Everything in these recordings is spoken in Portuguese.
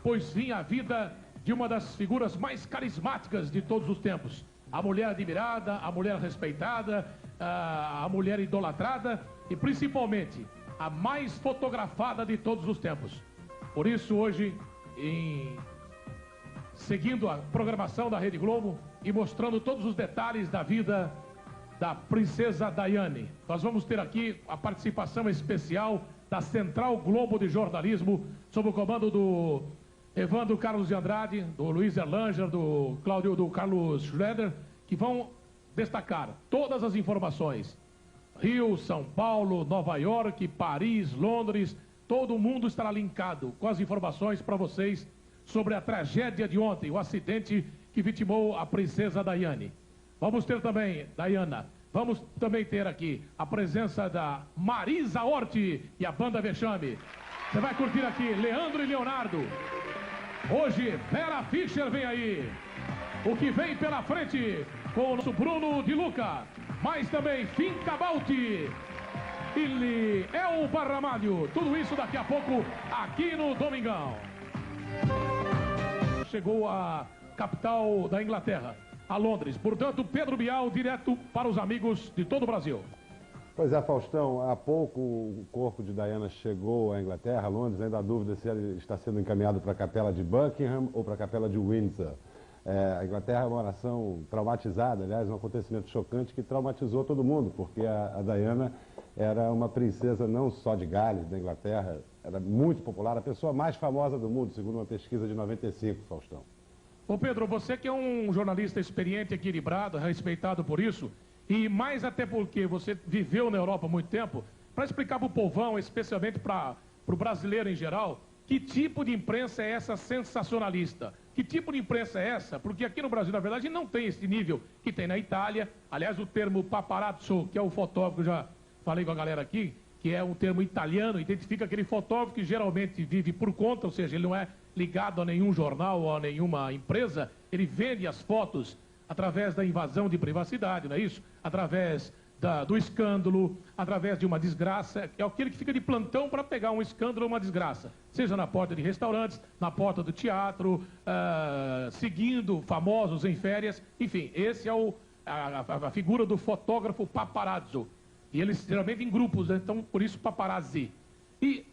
pois vinha a vida de uma das figuras mais carismáticas de todos os tempos. A mulher admirada, a mulher respeitada, a mulher idolatrada e principalmente a mais fotografada de todos os tempos. Por isso hoje, seguindo a programação da Rede Globo e mostrando todos os detalhes da vida da princesa Diane, nós vamos ter aqui a participação especial da Central Globo de Jornalismo, sob o comando do Evandro Carlos de Andrade, do Luiz Erlanger, do Carlos Schroeder, que vão destacar todas as informações. Rio, São Paulo, Nova York, Paris, Londres, todo mundo estará linkado com as informações para vocês sobre a tragédia de ontem, o acidente que vitimou a princesa Diane. Vamos ter também, Diana, vamos também ter aqui a presença da Marisa Hort e a banda Vexame. Você vai curtir aqui Leandro e Leonardo. Hoje, Vera Fischer vem aí. O que vem pela frente com o nosso Bruno de Luca. Mas também Finca Balti. Ele é o Barramalho. Tudo isso daqui a pouco aqui no Domingão. Chegou a capital da Inglaterra, a Londres. Portanto, Pedro Bial, direto para os amigos de todo o Brasil. Pois é, Faustão, há pouco o corpo de Diana chegou à Inglaterra, a Londres, ainda há dúvida se ele está sendo encaminhado para a capela de Buckingham ou para a capela de Windsor. A Inglaterra é uma nação traumatizada, aliás, um acontecimento chocante que traumatizou todo mundo, porque a Diana era uma princesa não só de Gales, da Inglaterra, era muito popular, a pessoa mais famosa do mundo, segundo uma pesquisa de 95, Faustão. Ô Pedro, você que é um jornalista experiente, equilibrado, respeitado por isso, e mais até porque você viveu na Europa há muito tempo, para explicar para o povão, especialmente para o brasileiro em geral, que tipo de imprensa é essa sensacionalista? Que tipo de imprensa é essa? Porque aqui no Brasil, na verdade, não tem esse nível que tem na Itália. Aliás, o termo paparazzo, que é o fotógrafo, que eu já falei com a galera aqui, que é um termo italiano, identifica aquele fotógrafo que geralmente vive por conta, ou seja, ele não é ligado a nenhum jornal ou a nenhuma empresa, ele vende as fotos através da invasão de privacidade, não é isso? Através do escândalo, através de uma desgraça, é aquele que fica de plantão para pegar um escândalo ou uma desgraça, seja na porta de restaurantes, na porta do teatro, seguindo famosos em férias, enfim, esse é a figura do fotógrafo paparazzo, e eles geralmente em grupos, né? Então por isso paparazzi. E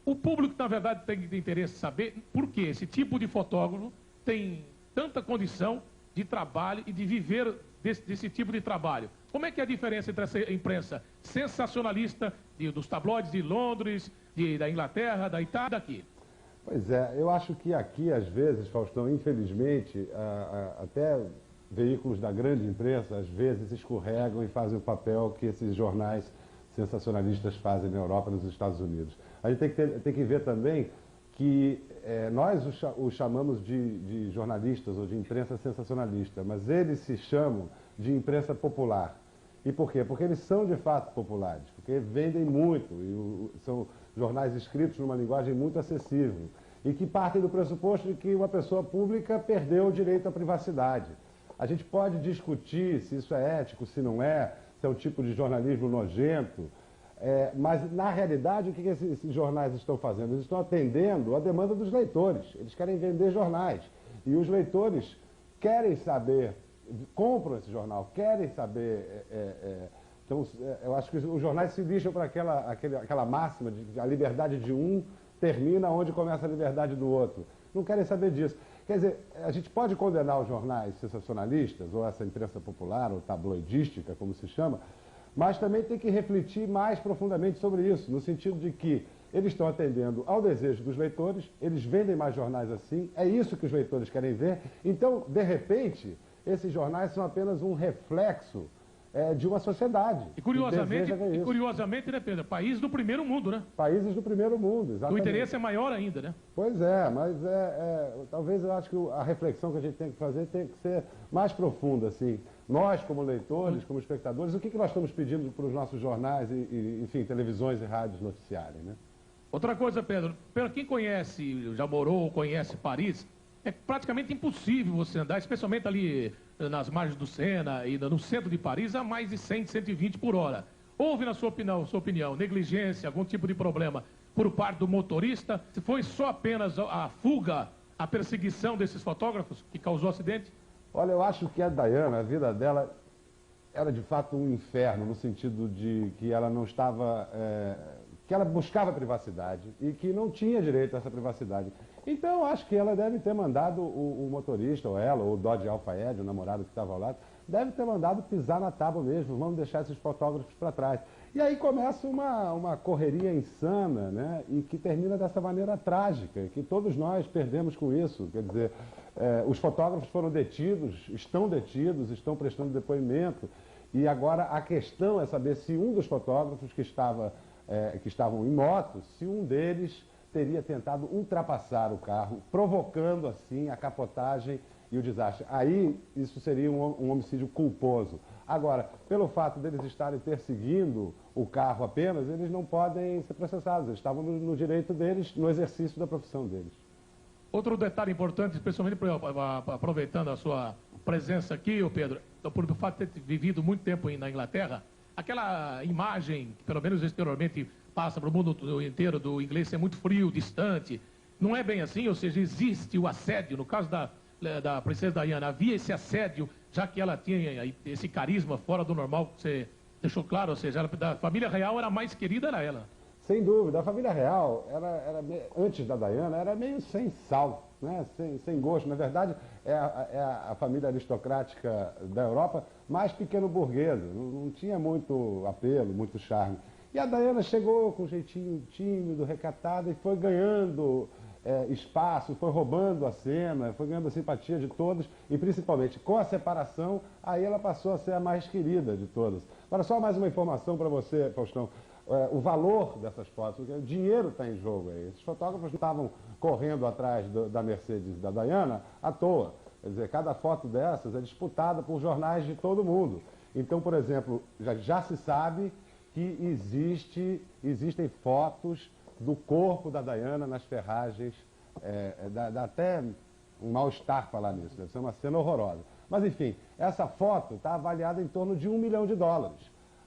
o público, na verdade, tem interesse em saber por que esse tipo de fotógrafo tem tanta condição de trabalho e de viver desse tipo de trabalho. Como é que é a diferença entre essa imprensa sensacionalista dos tabloides de Londres, da Inglaterra, da Itália, daqui? Pois é, eu acho que aqui, às vezes, Faustão, infelizmente, até veículos da grande imprensa, às vezes, escorregam e fazem o papel que esses jornais sensacionalistas fazem na Europa e nos Estados Unidos. A gente tem que ver também que nós os chamamos de jornalistas ou de imprensa sensacionalista, mas eles se chamam de imprensa popular. E por quê? Porque eles são de fato populares, porque vendem muito, e são jornais escritos numa linguagem muito acessível, e que partem do pressuposto de que uma pessoa pública perdeu o direito à privacidade. A gente pode discutir se isso é ético, se não é, se é um tipo de jornalismo nojento, mas, na realidade, o que esses jornais estão fazendo? Eles estão atendendo a demanda dos leitores. Eles querem vender jornais. E os leitores querem saber, compram esse jornal, querem saber. Então, eu acho que os jornais se lixam para aquela máxima de que a liberdade de um termina onde começa a liberdade do outro. Não querem saber disso. Quer dizer, a gente pode condenar os jornais sensacionalistas, ou essa imprensa popular, ou tabloidística, como se chama, mas também tem que refletir mais profundamente sobre isso, no sentido de que eles estão atendendo ao desejo dos leitores, eles vendem mais jornais assim, é isso que os leitores querem ver. Então, de repente, esses jornais são apenas um reflexo de uma sociedade. E curiosamente, né, Pedro? País do primeiro mundo, né? Países do primeiro mundo, exatamente. O interesse é maior ainda, né? Pois é, mas talvez eu acho que a reflexão que a gente tem que fazer tem que ser mais profunda, assim. Nós, como leitores, como espectadores, o que nós estamos pedindo para os nossos jornais e, enfim, televisões e rádios noticiarem, né? Outra coisa, Pedro, para quem conhece, já morou ou conhece Paris, é praticamente impossível você andar, especialmente ali nas margens do Sena e no centro de Paris, a mais de 100, 120 por hora. Houve, na sua opinião, negligência, algum tipo de problema por parte do motorista? Foi só apenas a fuga, a perseguição desses fotógrafos que causou o acidente? Olha, eu acho que a Diana, a vida dela era de fato um inferno, no sentido de que ela não estava, que ela buscava privacidade e que não tinha direito a essa privacidade. Então, eu acho que ela deve ter mandado o motorista, ou ela, ou o Dodge Alfa Ed, o namorado que estava ao lado, deve ter mandado pisar na tábua mesmo, vamos deixar esses fotógrafos para trás. E aí começa uma correria insana, né? E que termina dessa maneira trágica, que todos nós perdemos com isso. Quer dizer, os fotógrafos foram detidos, estão prestando depoimento, e agora a questão é saber se um dos fotógrafos que estavam em moto, se um deles teria tentado ultrapassar o carro, provocando assim a capotagem e o desastre. Aí isso seria um homicídio culposo. Agora, pelo fato deles estarem perseguindo o carro apenas, eles não podem ser processados. Eles estavam no direito deles, no exercício da profissão deles. Outro detalhe importante, especialmente aproveitando a sua presença aqui, Pedro, por o fato de ter vivido muito tempo na Inglaterra, aquela imagem que, pelo menos exteriormente, passa para o mundo inteiro do inglês ser muito frio, distante, não é bem assim? Ou seja, existe o assédio. No caso da princesa Diana, havia esse assédio, já que ela tinha esse carisma fora do normal, que você deixou claro, ou seja, da família real era a mais querida, era ela. Sem dúvida, a família real, antes da Diana, era meio sem sal, né? sem gosto. Na verdade, é a família aristocrática da Europa mais pequeno-burguesa, não tinha muito apelo, muito charme. E a Diana chegou com um jeitinho tímido, recatado, e foi ganhando espaço, foi roubando a cena, foi ganhando a simpatia de todos, e principalmente com a separação, aí ela passou a ser a mais querida de todas. Agora, só mais uma informação para você, Faustão. O valor dessas fotos, porque o dinheiro está em jogo aí. Esses fotógrafos não estavam correndo atrás da Mercedes e da Diana à toa. Quer dizer, cada foto dessas é disputada por jornais de todo mundo. Então, por exemplo, já se sabe que existem fotos do corpo da Diana nas ferragens. Dá até um mal-estar falar nisso, deve ser uma cena horrorosa. Mas, enfim, essa foto está avaliada em torno de $1 milhão.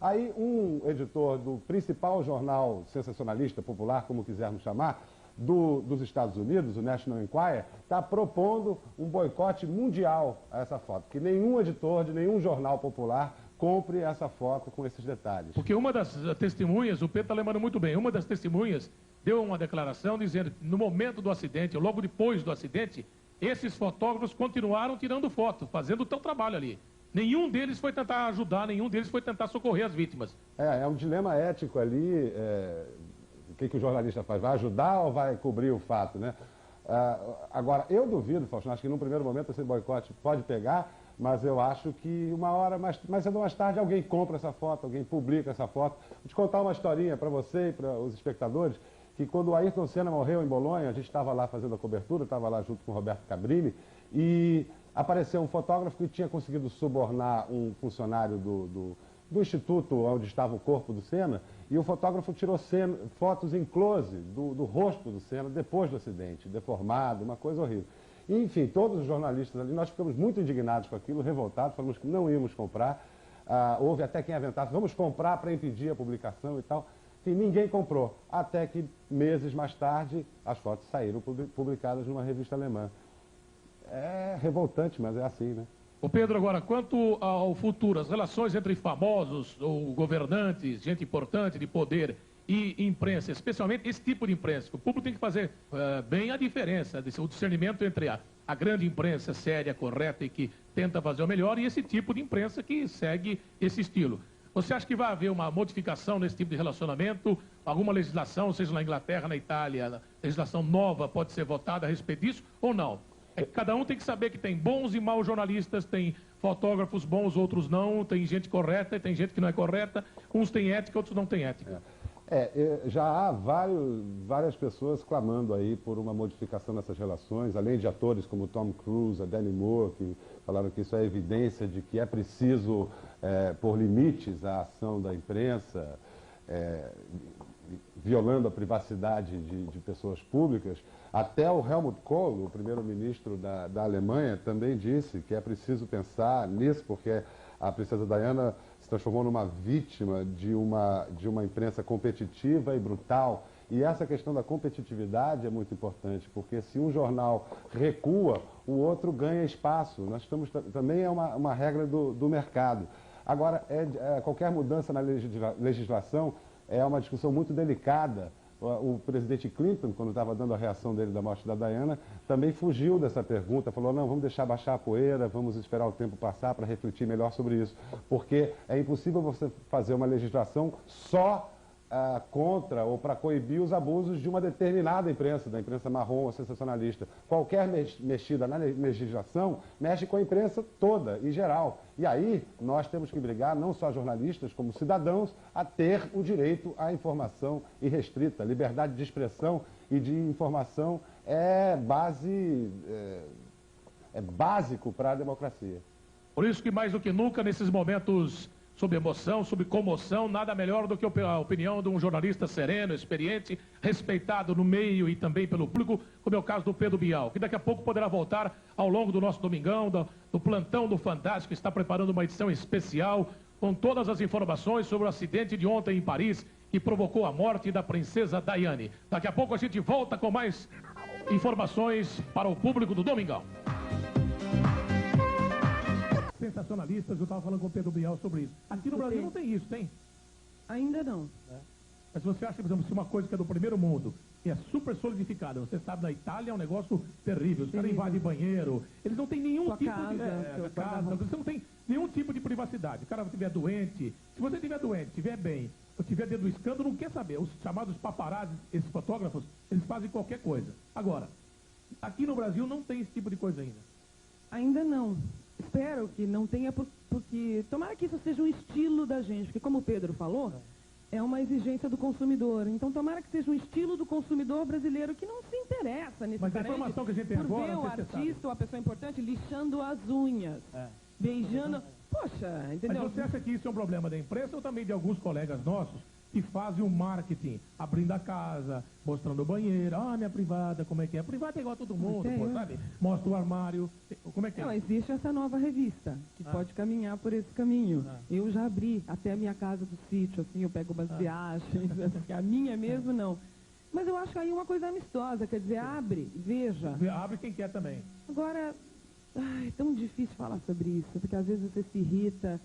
Aí um editor do principal jornal sensacionalista, popular, como quisermos chamar, dos Estados Unidos, o National Enquirer, está propondo um boicote mundial a essa foto, que nenhum editor de nenhum jornal popular compre essa foto com esses detalhes. Porque uma das testemunhas, o Pedro está lembrando muito bem, uma das testemunhas deu uma declaração dizendo que no momento do acidente, ou logo depois do acidente, esses fotógrafos continuaram tirando foto, fazendo o seu trabalho ali. Nenhum deles foi tentar ajudar, nenhum deles foi tentar socorrer as vítimas. É um dilema ético ali. O que o jornalista faz? Vai ajudar ou vai cobrir o fato, né? Agora, eu duvido, Faustino, acho que num primeiro momento esse boicote pode pegar, mas eu acho que uma hora mais cedo ou mais tarde alguém compra essa foto, alguém publica essa foto. Vou te contar uma historinha para você e para os espectadores, que quando o Ayrton Senna morreu em Bolonha, a gente estava lá fazendo a cobertura, estava lá junto com o Roberto Cabrini, e apareceu um fotógrafo que tinha conseguido subornar um funcionário do instituto onde estava o corpo do Senna, e o fotógrafo tirou fotos em close do rosto do Senna depois do acidente, deformado, uma coisa horrível. E, enfim, todos os jornalistas ali, nós ficamos muito indignados com aquilo, revoltados, falamos que não íamos comprar. Houve até quem aventasse, vamos comprar para impedir a publicação e tal. Enfim, ninguém comprou, até que meses mais tarde as fotos saíram publicadas numa revista alemã. É revoltante, mas é assim, né? Ô Pedro, agora, quanto ao futuro, as relações entre famosos ou governantes, gente importante de poder e imprensa, especialmente esse tipo de imprensa, que o público tem que fazer bem a diferença, o discernimento entre a grande imprensa séria, correta e que tenta fazer o melhor e esse tipo de imprensa que segue esse estilo. Você acha que vai haver uma modificação nesse tipo de relacionamento? Alguma legislação, seja na Inglaterra, na Itália, legislação nova pode ser votada a respeito disso ou não? Cada um tem que saber que tem bons e maus jornalistas, tem fotógrafos bons, outros não, tem gente correta e tem gente que não é correta, uns têm ética, outros não têm ética. Já há várias pessoas clamando aí por uma modificação nessas relações, além de atores como Tom Cruise, a Demi Moore, que falaram que isso é evidência de que é preciso pôr limites à ação da imprensa, violando a privacidade de pessoas públicas. Até o Helmut Kohl, o primeiro-ministro da Alemanha, também disse que é preciso pensar nisso, porque a princesa Diana se transformou numa vítima de uma imprensa competitiva e brutal E essa questão da competitividade é muito importante, porque se um jornal recua, o outro ganha espaço. Nós estamos, também é uma regra do mercado. Agora, qualquer mudança na legislação é uma discussão muito delicada. O presidente Clinton, quando estava dando a reação dele da morte da Diana, também fugiu dessa pergunta, falou, não, vamos deixar baixar a poeira, vamos esperar o tempo passar para refletir melhor sobre isso. Porque é impossível você fazer uma legislação só contra ou para coibir os abusos de uma determinada imprensa, da imprensa marrom ou sensacionalista. Qualquer mexida na legislação mexe com a imprensa toda, em geral. E aí nós temos que brigar, não só jornalistas, como cidadãos, a ter o direito à informação irrestrita. Liberdade de expressão e de informação é básico para a democracia. Por isso que mais do que nunca, nesses momentos sob emoção, sob comoção, nada melhor do que a opinião de um jornalista sereno, experiente, respeitado no meio e também pelo público, como é o caso do Pedro Bial, que daqui a pouco poderá voltar ao longo do nosso domingão, do plantão do Fantástico, que está preparando uma edição especial com todas as informações sobre o acidente de ontem em Paris, que provocou a morte da princesa Diane. Daqui a pouco a gente volta com mais informações para o público do Domingão. Sensacionalistas, eu estava falando com o Pedro Bial sobre isso. Aqui no Brasil não tem isso, tem? Ainda não. Mas você acha, por exemplo, se uma coisa que é do primeiro mundo e é super solidificada, você sabe, na Itália é um negócio terrível, os caras invadem banheiro, eles não têm nenhum tipo de casa, você não tem nenhum tipo de privacidade. O cara estiver doente, se você estiver doente, estiver bem, ou estiver dentro do escândalo, não quer saber. Os chamados paparazzi, esses fotógrafos, eles fazem qualquer coisa. Agora, aqui no Brasil não tem esse tipo de coisa ainda. Ainda não. Espero que não tenha, porque tomara que isso seja um estilo da gente, porque como o Pedro falou, é uma exigência do consumidor. Então tomara que seja um estilo do consumidor brasileiro que não se interessa necessariamente Mas a informação que a gente tem por agora, ver o artista ou a pessoa importante lixando as unhas, beijando... Poxa, entendeu? Mas você acha que isso é um problema da imprensa ou também de alguns colegas nossos que fazem o marketing, abrindo a casa, mostrando o banheiro, minha privada, como é que é? A privada é igual a todo mundo, sabe? Mostra o armário, como é que é? Não, existe essa nova revista, que pode caminhar por esse caminho. Eu já abri até a minha casa do sítio, assim, eu pego umas viagens, a minha mesmo não. Mas eu acho aí uma coisa amistosa, quer dizer, abre, veja. Abre quem quer também. Agora, é tão difícil falar sobre isso, porque às vezes você se irrita.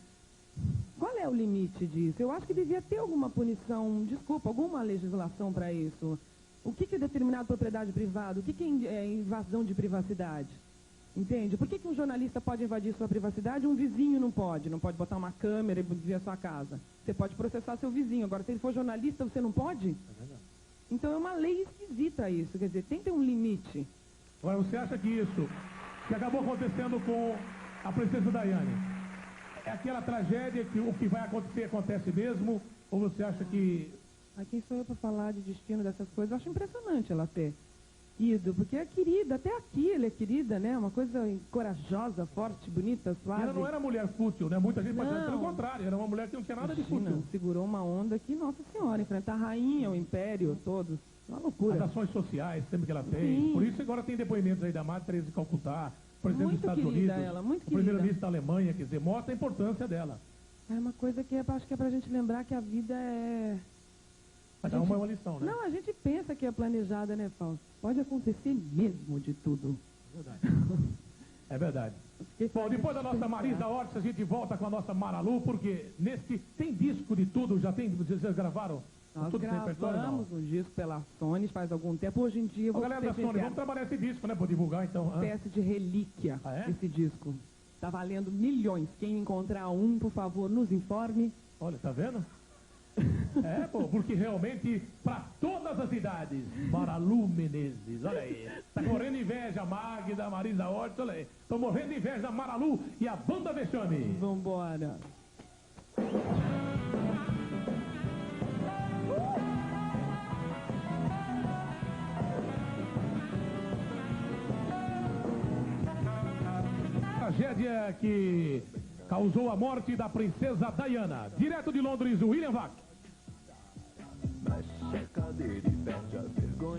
Qual é o limite disso? Eu acho que devia ter alguma punição, alguma legislação para isso. O que é determinado propriedade privada? O que é invasão de privacidade? Entende? Por que um jornalista pode invadir sua privacidade e um vizinho não pode? Não pode botar uma câmera e ver a sua casa. Você pode processar seu vizinho. Agora, se ele for jornalista, você não pode? Então é uma lei esquisita isso. Quer dizer, tem que ter um limite. Agora, você acha que isso que acabou acontecendo com a princesa Diane é aquela tragédia que o que vai acontecer acontece mesmo? Ou você acha que... Quem sou eu para falar de destino dessas coisas? Eu acho impressionante ela ter ido, porque é querida, até aqui ela é querida, né? Uma coisa corajosa, forte, bonita, suave. E ela não era mulher fútil, né? Muita gente pensando pelo contrário, era uma mulher que não tinha nada de fútil. Segurou uma onda que, nossa senhora, enfrentar a rainha, o império, todos. Uma loucura. As ações sociais, sempre que ela fez. Sim. Por isso agora tem depoimentos aí da Madre Teresa de Calcutá, presidente dos Estados Unidos, muito o primeiro-ministro da Alemanha, quer dizer, mostra a importância dela. É uma coisa que acho que é pra gente lembrar que a vida é... Cada uma é uma lição, né? Não, a gente pensa que é planejada, né, Fausto? Pode acontecer mesmo de tudo. É verdade. Bom, depois da nossa Marisa Ortiz, a gente volta com a nossa Maralu, porque tem disco de tudo, já tem, vocês gravaram? Nós tudo gravamos um disco pela Sony faz algum tempo. Hoje em dia... Galera da Sony, vamos trabalhar esse disco, né, para divulgar, então. Espécie de relíquia, esse disco. Tá valendo milhões. Quem encontrar um, por favor, nos informe. Olha, tá vendo? Porque realmente, para todas as idades, Maralu Menezes, olha aí. Tá morrendo inveja, Magda, Marisa Ortiz, olha aí. Tô morrendo inveja da Maralu e a banda Vexame. Vambora. Tragédia que causou a morte da princesa Diana. Direto de Londres, William Vac.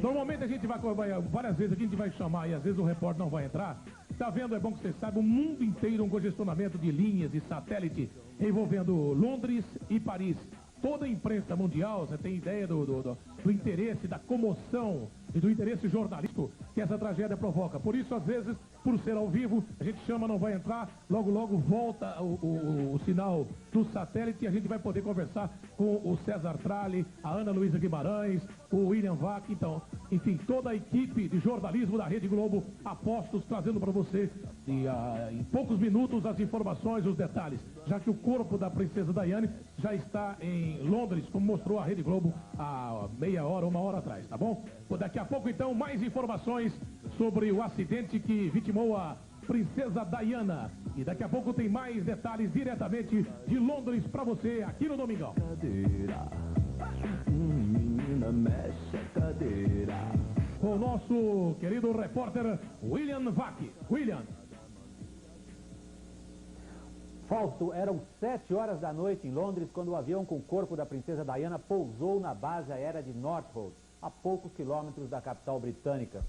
Normalmente a gente vai várias vezes, a gente vai chamar e às vezes o repórter não vai entrar. Tá vendo, é bom que você saiba, o mundo inteiro um congestionamento de linhas e satélite envolvendo Londres e Paris. toda a imprensa mundial, você tem ideia do interesse, da comoção e do interesse jornalístico que essa tragédia provoca. Por isso, às vezes, por ser ao vivo, a gente chama, não vai entrar, logo logo volta o sinal do satélite e a gente vai poder conversar com o César Tralli, a Ana Luísa Guimarães, o William Vac, então, enfim, toda a equipe de jornalismo da Rede Globo, apostos, trazendo para você em poucos minutos as informações, os detalhes, já que o corpo da princesa Diane já está em Londres, como mostrou a Rede Globo há meia hora, uma hora atrás, tá bom? Daqui a pouco, então, mais informações sobre o acidente que vitimou a princesa Diana. E daqui a pouco tem mais detalhes diretamente de Londres para você, aqui no Domingão. Menina, mexe a cadeira. Com o nosso querido repórter William Vac. William. Fausto, eram 7 horas da noite em Londres quando o avião com o corpo da princesa Diana pousou na base aérea de Northolt, a poucos quilômetros da capital britânica.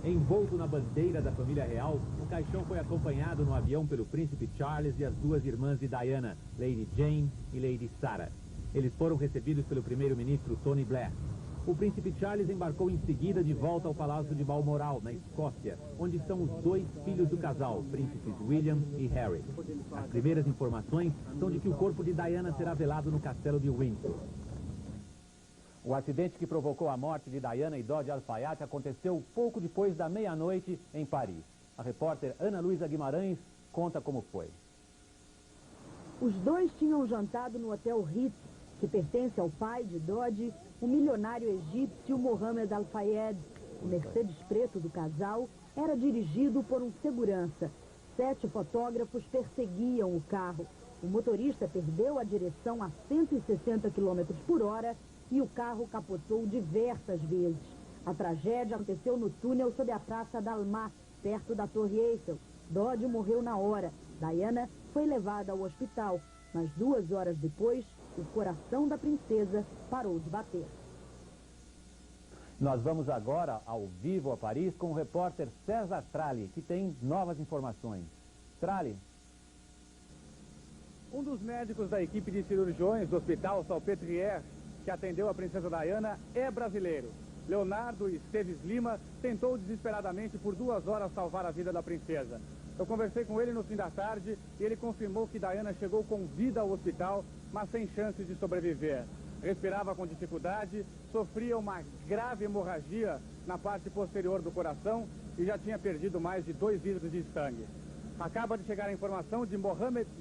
Envolto na bandeira da família real, o caixão foi acompanhado no avião pelo príncipe Charles e as duas irmãs de Diana, Lady Jane e Lady Sarah. Eles foram recebidos pelo primeiro-ministro Tony Blair. O príncipe Charles embarcou em seguida de volta ao Palácio de Balmoral, na Escócia, onde estão os 2 filhos do casal, príncipes William e Harry. As primeiras informações são de que o corpo de Diana será velado no castelo de Windsor. O acidente que provocou a morte de Diana e Dodi Al-Fayed aconteceu pouco depois da meia-noite em Paris. A repórter Ana Luísa Guimarães conta como foi. Os dois tinham jantado no Hotel Ritz, que pertence ao pai de Dodi, o milionário egípcio Mohamed Al-Fayed. O Mercedes preto do casal era dirigido por um segurança. 7 fotógrafos perseguiam o carro. O motorista perdeu a direção a 160 km por hora e o carro capotou diversas vezes. A tragédia aconteceu no túnel sob a Praça Dalmat, perto da Torre Eiffel. Dodi morreu na hora. Diana foi levada ao hospital, mas 2 horas depois, o coração da princesa parou de bater. Nós vamos agora ao vivo a Paris com o repórter César Tralli, que tem novas informações. Tralli. Um dos médicos da equipe de cirurgiões do Hospital Salpêtrière, que atendeu a princesa Diana, é brasileiro. Leonardo Esteves Lima tentou desesperadamente por 2 horas salvar a vida da princesa. Eu conversei com ele no fim da tarde e ele confirmou que Diana chegou com vida ao hospital, mas sem chances de sobreviver. Respirava com dificuldade, sofria uma grave hemorragia na parte posterior do coração e já tinha perdido mais de 2 litros de sangue. Acaba de chegar a informação de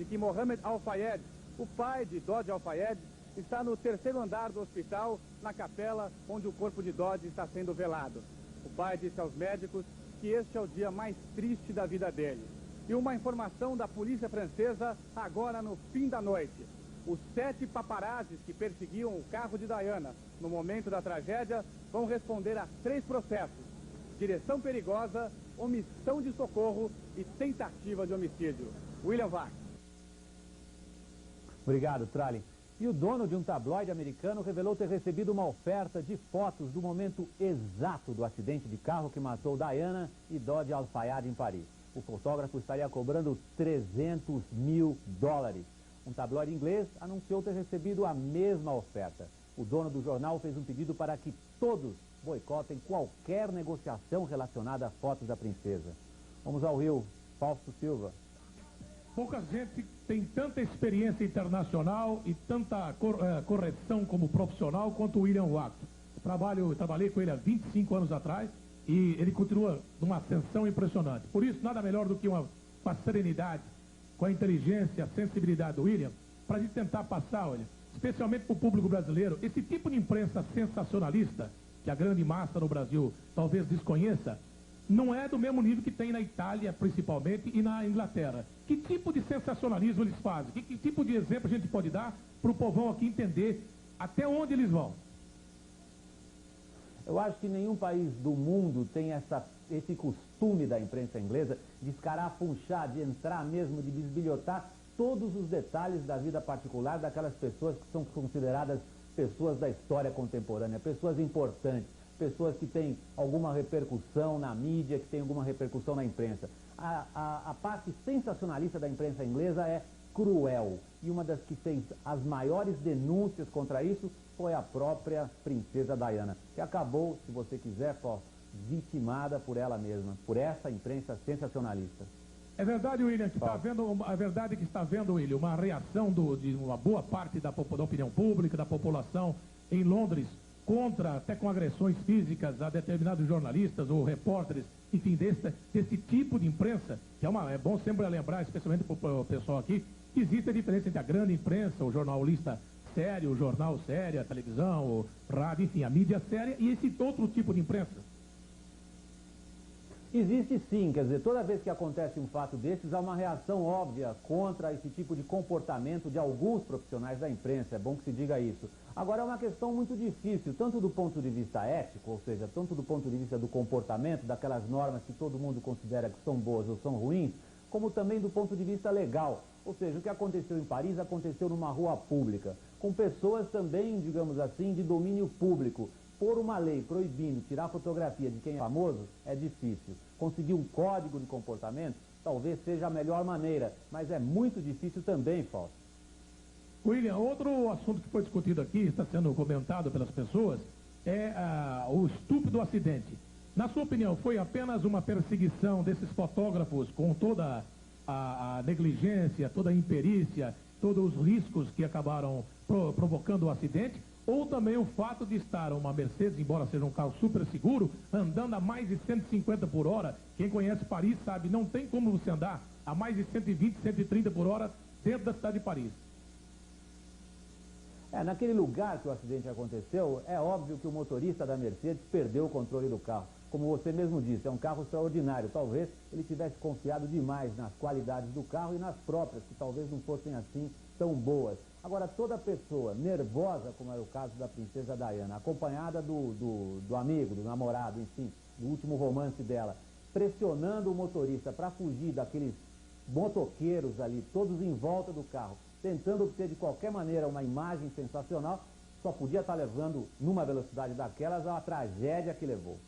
que Mohamed Al-Fayed, o pai de Dodi Al-Fayed, está no 3º andar do hospital, na capela onde o corpo de Dodi está sendo velado. O pai disse aos médicos que este é o dia mais triste da vida dele. E uma informação da polícia francesa agora no fim da noite. Os 7 paparazzis que perseguiam o carro de Diana no momento da tragédia vão responder a 3 processos: direção perigosa, omissão de socorro e tentativa de homicídio. William Vac. Obrigado, Tralli. E o dono de um tabloide americano revelou ter recebido uma oferta de fotos do momento exato do acidente de carro que matou Diana e Dodi Al-Fayed em Paris. O fotógrafo estaria cobrando $300 mil. Um tabloide inglês anunciou ter recebido a mesma oferta. O dono do jornal fez um pedido para que todos boicotem qualquer negociação relacionada a fotos da princesa. Vamos ao Rio. Fausto Silva. Pouca gente tem tanta experiência internacional e tanta correção como profissional quanto o William Vac. Trabalhei com ele há 25 anos atrás e ele continua numa ascensão impressionante. Por isso, nada melhor do que com a serenidade, com a inteligência, a sensibilidade do William, para a gente tentar passar, olha, especialmente para o público brasileiro, esse tipo de imprensa sensacionalista, que a grande massa no Brasil talvez desconheça, não é do mesmo nível que tem na Itália, principalmente, e na Inglaterra. Que tipo de sensacionalismo eles fazem? Que tipo de exemplo a gente pode dar para o povão aqui entender até onde eles vão? Eu acho que nenhum país do mundo tem esse costume da imprensa inglesa de escarafunchar, de entrar mesmo, de bisbilhotar todos os detalhes da vida particular daquelas pessoas que são consideradas pessoas da história contemporânea, pessoas importantes, pessoas que têm alguma repercussão na mídia, que têm alguma repercussão na imprensa. A parte sensacionalista da imprensa inglesa é cruel. E uma das que fez as maiores denúncias contra isso foi a própria princesa Diana, que acabou, se você quiser, vitimada por ela mesma, por essa imprensa sensacionalista. É verdade, William, que está havendo, William, uma reação de uma boa parte da opinião pública, da população em Londres, até com agressões físicas a determinados jornalistas ou repórteres, enfim, desse tipo de imprensa, que é bom sempre lembrar, especialmente para o pessoal aqui, que existe a diferença entre a grande imprensa, o jornalista sério, o jornal sério, a televisão, o rádio, enfim, a mídia séria, e esse outro tipo de imprensa. Existe sim, quer dizer, toda vez que acontece um fato desses, há uma reação óbvia contra esse tipo de comportamento de alguns profissionais da imprensa, é bom que se diga isso. Agora é uma questão muito difícil, tanto do ponto de vista ético, ou seja, tanto do ponto de vista do comportamento, daquelas normas que todo mundo considera que são boas ou são ruins, como também do ponto de vista legal. Ou seja, o que aconteceu em Paris aconteceu numa rua pública, com pessoas também, digamos assim, de domínio público. Por uma lei proibindo tirar fotografia de quem é famoso é difícil. Conseguir um código de comportamento talvez seja a melhor maneira, mas é muito difícil também, Fausto. William, outro assunto que foi discutido aqui, está sendo comentado pelas pessoas, é o estupro do acidente. Na sua opinião, foi apenas uma perseguição desses fotógrafos com toda a negligência, toda a imperícia, todos os riscos que acabaram provocando o acidente? Ou também o fato de estar uma Mercedes, embora seja um carro super seguro, andando a mais de 150 por hora. Quem conhece Paris sabe, não tem como você andar a mais de 120, 130 por hora dentro da cidade de Paris. Naquele lugar que o acidente aconteceu, é óbvio que o motorista da Mercedes perdeu o controle do carro. Como você mesmo disse, é um carro extraordinário. Talvez ele tivesse confiado demais nas qualidades do carro e nas próprias, que talvez não fossem assim tão boas. Agora, toda pessoa nervosa, como era o caso da princesa Diana, acompanhada do amigo, do namorado, enfim, do último romance dela, pressionando o motorista para fugir daqueles motoqueiros ali, todos em volta do carro, tentando obter de qualquer maneira uma imagem sensacional, só podia estar levando, numa velocidade daquelas, a tragédia que levou.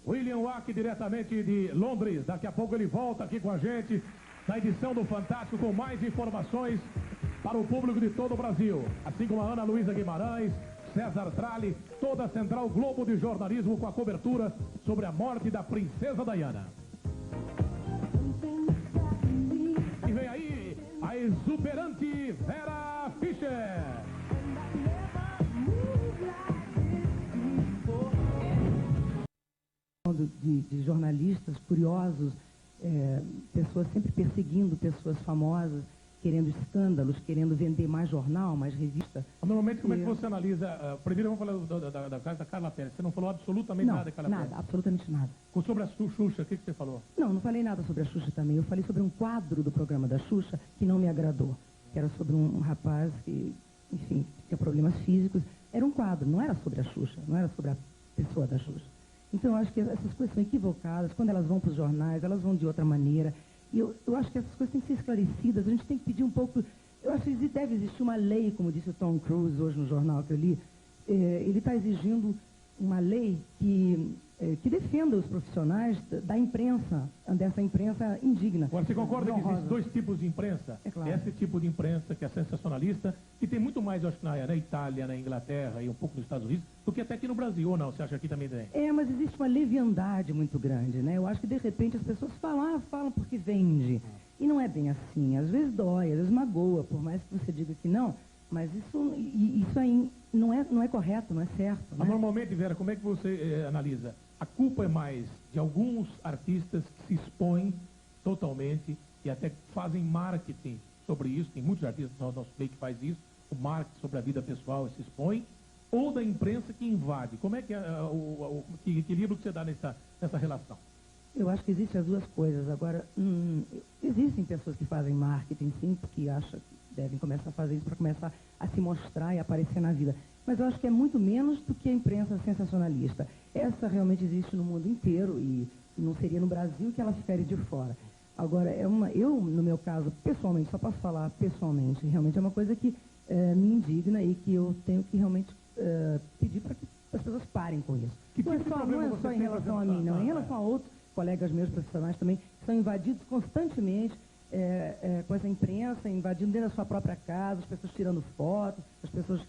William Wack, diretamente de Londres. Daqui a pouco ele volta aqui com a gente na edição do Fantástico com mais informações para o público de todo o Brasil. Assim como a Ana Luísa Guimarães, César Tralli, toda a Central Globo de Jornalismo com a cobertura sobre a morte da princesa Diana. E vem aí a exuberante Vera Fischer. De jornalistas curiosos, pessoas sempre perseguindo pessoas famosas, querendo escândalos, querendo vender mais jornal, mais revista. Normalmente, como é que você analisa? Primeiro vamos falar da casa da Carla Pérez. Você não falou absolutamente nada da Carla Pérez? Nada, absolutamente nada. Sobre a Xuxa, o que você falou? Não falei nada sobre a Xuxa também. Eu falei sobre um quadro do programa da Xuxa que não me agradou. Que era sobre um rapaz que, enfim, tinha problemas físicos. Era um quadro, não era sobre a Xuxa, não era sobre a pessoa da Xuxa. Então, eu acho que essas coisas são equivocadas. Quando elas vão para os jornais, elas vão de outra maneira. E eu acho que essas coisas têm que ser esclarecidas. A gente tem que pedir um pouco... Eu acho que deve existir uma lei, como disse o Tom Cruise hoje no jornal que eu li. Ele está exigindo uma lei que defenda os profissionais da imprensa, dessa imprensa indigna. Agora, você concorda que existem dois tipos de imprensa? É claro. Esse tipo de imprensa que é sensacionalista, que tem muito mais, eu acho, na Itália, na Inglaterra e um pouco nos Estados Unidos, do que até aqui no Brasil, ou não? Você acha que aqui também tem? Mas existe uma leviandade muito grande, né? Eu acho que, de repente, as pessoas falam porque vende. E não é bem assim. Às vezes dói, às vezes magoa, por mais que você diga que não. Mas isso aí não é correto, não é certo. Mas né? normalmente, Vera, como é que você analisa? A culpa é mais de alguns artistas que se expõem totalmente e até fazem marketing sobre isso. Tem muitos artistas no nosso meio que faz isso, o marketing sobre a vida pessoal e se expõe, ou da imprensa que invade. Como é que é que equilíbrio que você dá nessa relação? Eu acho que existem as duas coisas. Agora, existem pessoas que fazem marketing, sim, porque acham que devem começar a fazer isso para começar a se mostrar e aparecer na vida. Mas eu acho que é muito menos do que a imprensa sensacionalista. Essa realmente existe no mundo inteiro e não seria no Brasil que ela ficaria de fora. Agora, eu, no meu caso, pessoalmente, só posso falar pessoalmente, realmente é uma coisa que me indigna e que eu tenho que realmente pedir para que as pessoas parem com isso. Não é só em relação a mim, não. Em relação a outros colegas meus profissionais também, que são invadidos constantemente com essa imprensa invadindo dentro da sua própria casa, as pessoas tirando fotos, as pessoas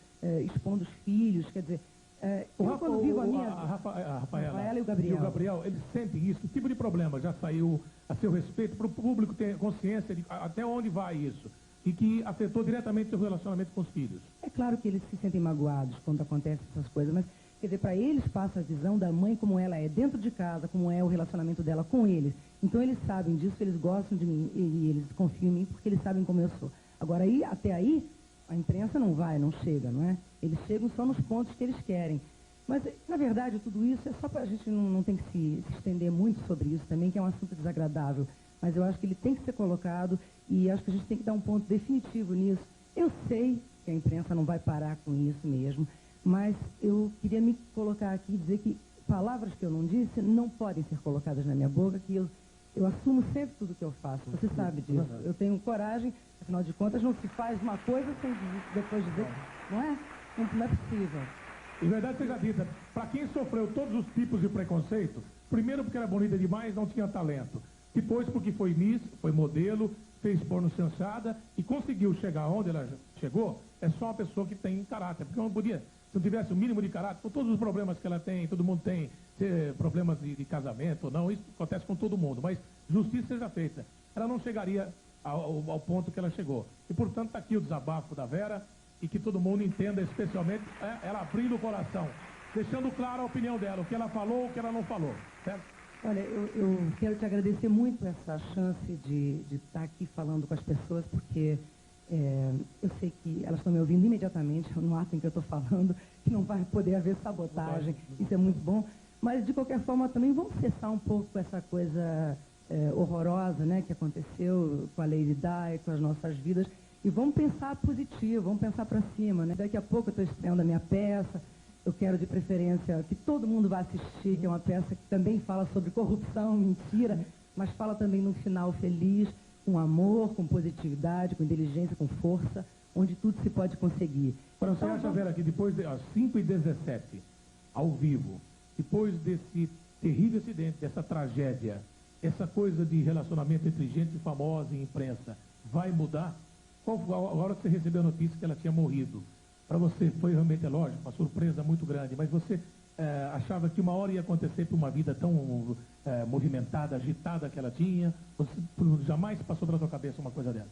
expondo os filhos, quer dizer... eu quando vivo a minha... A Rafaela e o Gabriel, eles sentem isso? Que tipo de problema já saiu a seu respeito para o público ter consciência de até onde vai isso? E que afetou diretamente o relacionamento com os filhos? É claro que eles se sentem magoados quando acontecem essas coisas, mas, quer dizer, para eles passa a visão da mãe como ela é dentro de casa, como é o relacionamento dela com eles. Então eles sabem disso, eles gostam de mim e eles confiam em mim porque eles sabem como eu sou. Agora, até aí, a imprensa não chega, não é? Eles chegam só nos pontos que eles querem. Mas, na verdade, tudo isso é só para a gente não tem que se estender muito sobre isso também, que é um assunto desagradável. Mas eu acho que ele tem que ser colocado e acho que a gente tem que dar um ponto definitivo nisso. Eu sei que a imprensa não vai parar com isso mesmo, mas eu queria me colocar aqui e dizer que palavras que eu não disse não podem ser colocadas na minha boca, que eu assumo sempre tudo que eu faço. Você sabe disso. Eu tenho coragem, afinal de contas, não se faz uma coisa sem depois dizer, não é? Não é possível. Em verdade seja dita, para quem sofreu todos os tipos de preconceito, primeiro porque era bonita demais, não tinha talento. Depois porque foi Miss, foi modelo, fez porno chanchada e conseguiu chegar onde ela chegou, é só uma pessoa que tem caráter. Porque não podia, se não tivesse o mínimo de caráter, com todos os problemas que ela tem, todo mundo tem, problemas de casamento ou não, isso acontece com todo mundo, mas justiça seja feita. Ela não chegaria ao ponto que ela chegou. E, portanto, está aqui o desabafo da Vera e que todo mundo entenda, especialmente ela abrindo o coração, deixando claro a opinião dela, o que ela falou, o que ela não falou, certo? Olha, eu quero te agradecer muito essa chance de estar aqui falando com as pessoas, porque eu sei que elas estão me ouvindo imediatamente no ato em que eu estou falando, que não vai poder haver sabotagem, isso é muito bom. Mas, de qualquer forma, também vamos cessar um pouco essa coisa horrorosa, né, que aconteceu com a Lady Di, com as nossas vidas, e vamos pensar positivo, vamos pensar para cima, né? Daqui a pouco eu estou estreando a minha peça. Eu quero, de preferência, que todo mundo vá assistir, que é uma peça que também fala sobre corrupção, mentira, mas fala também num final feliz, com amor, com positividade, com inteligência, com força, onde tudo se pode conseguir. Para você acha, Vera, que depois às 5h17, ao vivo, depois desse terrível acidente, dessa tragédia, essa coisa de relacionamento entre gente famosa e imprensa, vai mudar? Qual foi a hora que você recebeu a notícia que ela tinha morrido? Para você foi realmente, lógico, uma surpresa muito grande, mas você achava que uma hora ia acontecer por uma vida tão movimentada, agitada que ela tinha? Você jamais passou pela sua cabeça uma coisa dessa?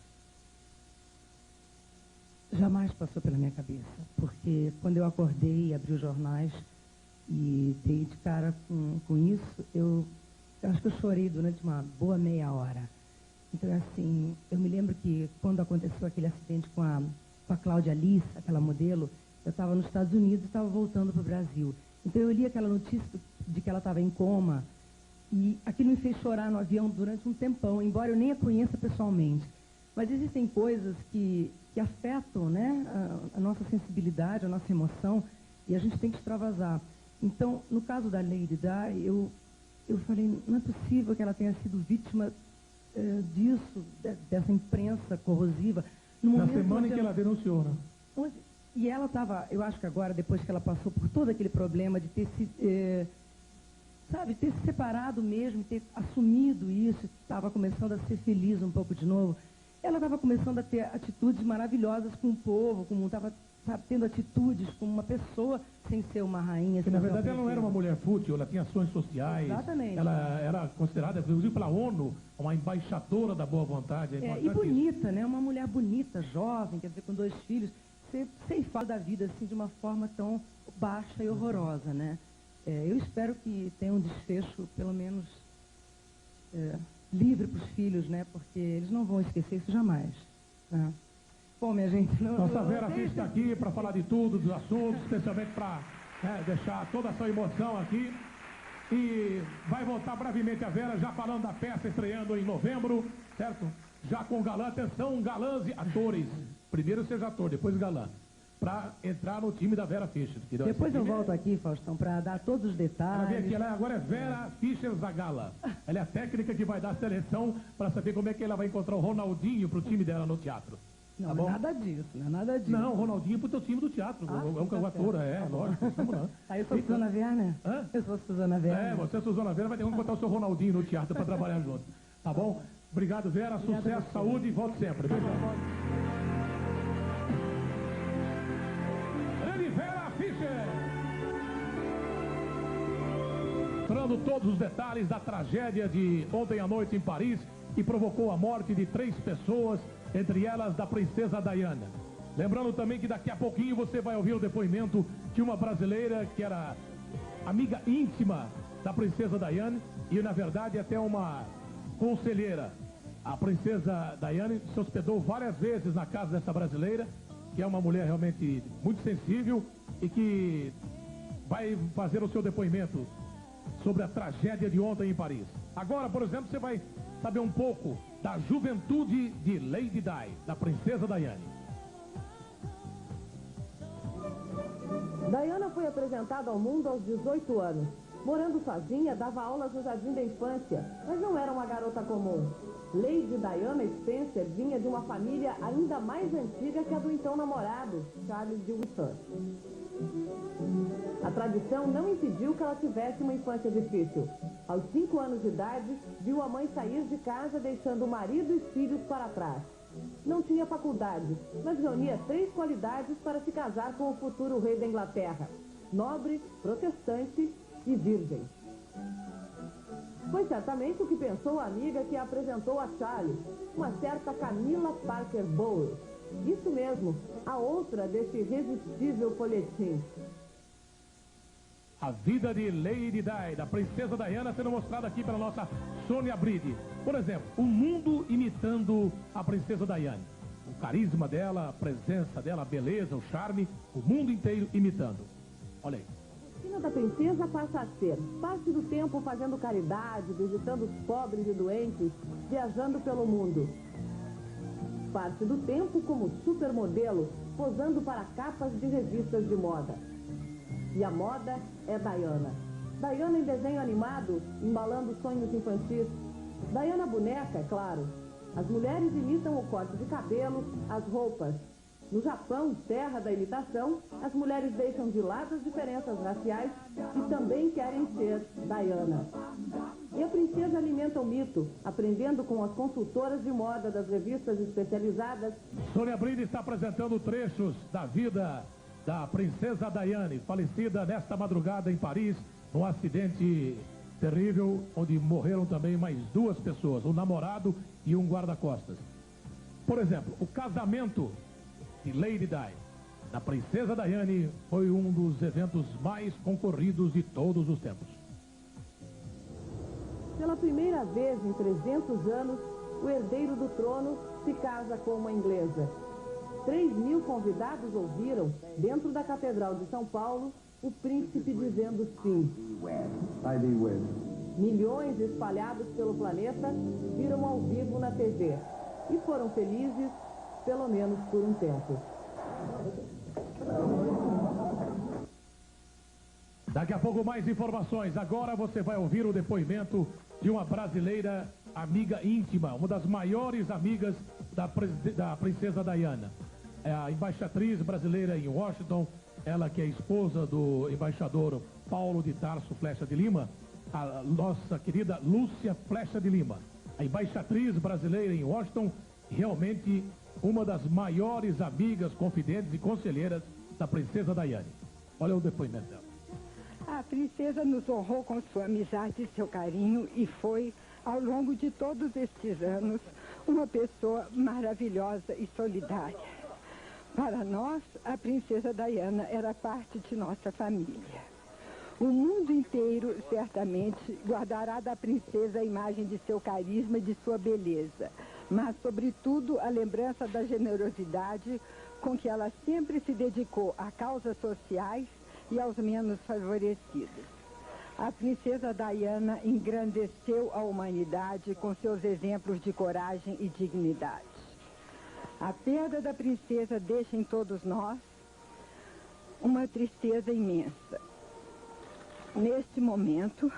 Jamais passou pela minha cabeça, porque quando eu acordei e abri os jornais e dei de cara com isso, eu acho que eu chorei durante uma boa meia hora. Então, assim, eu me lembro que quando aconteceu aquele acidente com a Cláudia Alice, aquela modelo, eu estava nos Estados Unidos e estava voltando para o Brasil. Então eu li aquela notícia de que ela estava em coma e aquilo me fez chorar no avião durante um tempão, embora eu nem a conheça pessoalmente. Mas existem coisas que afetam, né, a nossa sensibilidade, a nossa emoção, e a gente tem que extravasar. Então, no caso da Lady Di, eu falei, não é possível que ela tenha sido vítima disso, dessa imprensa corrosiva. Na semana em que ela denunciou, né? E ela estava, eu acho que agora, depois que ela passou por todo aquele problema de ter ter se separado mesmo, ter assumido isso, estava começando a ser feliz um pouco de novo, ela estava começando a ter atitudes maravilhosas com o povo, como estava tendo atitudes como uma pessoa sem ser uma rainha. Porque, na verdade, ela não era uma mulher fútil, ela tinha ações sociais. Exatamente. Ela era considerada, inclusive pela ONU, uma embaixadora da boa vontade. E bonita, né? Uma mulher bonita, jovem, quer dizer, com 2 filhos, ceifar da vida assim de uma forma tão baixa e horrorosa, né? Eu espero que tenha um desfecho, pelo menos, livre para os filhos, né? Porque eles não vão esquecer isso jamais, né? Bom, minha gente... Nossa Vera Fischer está aqui para falar de tudo, dos assuntos, especialmente para deixar toda a sua emoção aqui. E vai voltar brevemente a Vera, já falando da peça estreando em novembro, certo? Já com galã, atenção, galãs e atores. Primeiro seja ator, depois galã. Para entrar no time da Vera Fischer. Depois eu volto aqui, Faustão, para dar todos os detalhes. Ela vem aqui, ela agora é Vera Fischer Zagala. Ela é a técnica que vai dar a seleção para saber como é que ela vai encontrar o Ronaldinho para o time dela no teatro. Não, tá não é nada disso, não é nada disso. Não, Ronaldinho pro teu time do teatro. O ator, lógico. Aí eu sou Suzana Werner. Hã? Eu sou Suzana Werner. Você é Suzana Werner, vai ter que encontrar o seu Ronaldinho no teatro para trabalhar junto. Tá bom? Obrigado, Vera. Sucesso, saúde e volte sempre. Obrigado. Grande Vera Fischer. Mostrando todos os detalhes da tragédia de ontem à noite em Paris, que provocou a morte de 3 pessoas, entre elas da princesa Diana. Lembrando também que daqui a pouquinho você vai ouvir o depoimento de uma brasileira que era amiga íntima da princesa Diana e, na verdade, até uma conselheira. A princesa Diana se hospedou várias vezes na casa dessa brasileira, que é uma mulher realmente muito sensível e que vai fazer o seu depoimento sobre a tragédia de ontem em Paris. Agora, por exemplo, você vai saber um pouco da juventude de Lady Di, da princesa Diana. Diana foi apresentada ao mundo aos 18 anos. Morando sozinha, dava aulas no jardim da infância, mas não era uma garota comum. Lady Diana Spencer vinha de uma família ainda mais antiga que a do então namorado, Charles de Windsor. A tradição não impediu que ela tivesse uma infância difícil. Aos 5 anos de idade, viu a mãe sair de casa deixando o marido e filhos para trás. Não tinha faculdade, mas reunia 3 qualidades para se casar com o futuro rei da Inglaterra: nobre, protestante e virgem. Foi certamente o que pensou a amiga que a apresentou a Charles, uma certa Camila Parker Bowles. Isso mesmo, a outra desse irresistível folhetim. A vida de Lady Di, da princesa Diana, sendo mostrada aqui pela nossa Sônia Bride. Por exemplo, o mundo imitando a princesa Diana. O carisma dela, a presença dela, a beleza, o charme, o mundo inteiro imitando. Olha aí. A rotina da princesa passa a ser parte do tempo fazendo caridade, visitando os pobres e doentes, viajando pelo mundo. Parte do tempo como supermodelo, posando para capas de revistas de moda. E a moda é Diana. Diana em desenho animado, embalando sonhos infantis. Diana boneca, é claro. As mulheres imitam o corte de cabelo, as roupas. No Japão, terra da imitação, as mulheres deixam de lado as diferenças raciais e também querem ser Diana. E a princesa alimenta o mito, aprendendo com as consultoras de moda das revistas especializadas. Sônia Bride está apresentando trechos da vida da princesa Diana, falecida nesta madrugada em Paris, num acidente terrível, onde morreram também mais 2 pessoas, um namorado e um guarda-costas. Por exemplo, o casamento de Lady Di, da princesa Diana, foi um dos eventos mais concorridos de todos os tempos. Pela primeira vez em 300 anos, o herdeiro do trono se casa com uma inglesa. 3.000 convidados ouviram, dentro da Catedral de São Paulo, o príncipe dizendo sim. Milhões espalhados pelo planeta viram ao vivo na TV e foram felizes, pelo menos por um tempo. Daqui a pouco mais informações. Agora você vai ouvir o depoimento de uma brasileira amiga íntima, uma das maiores amigas da princesa Diana. É a embaixatriz brasileira em Washington, ela que é esposa do embaixador Paulo de Tarso Flecha de Lima, a nossa querida Lúcia Flecha de Lima. A embaixatriz brasileira em Washington, realmente uma das maiores amigas, confidentes e conselheiras da princesa Diana. Olha o depoimento dela. A princesa nos honrou com sua amizade e seu carinho e foi, ao longo de todos estes anos, uma pessoa maravilhosa e solidária. Para nós, a princesa Diana era parte de nossa família. O mundo inteiro, certamente, guardará da princesa a imagem de seu carisma e de sua beleza, mas, sobretudo, a lembrança da generosidade com que ela sempre se dedicou a causas sociais e aos menos favorecidos. A princesa Diana engrandeceu a humanidade com seus exemplos de coragem e dignidade. A perda da princesa deixa em todos nós uma tristeza imensa. Neste momento,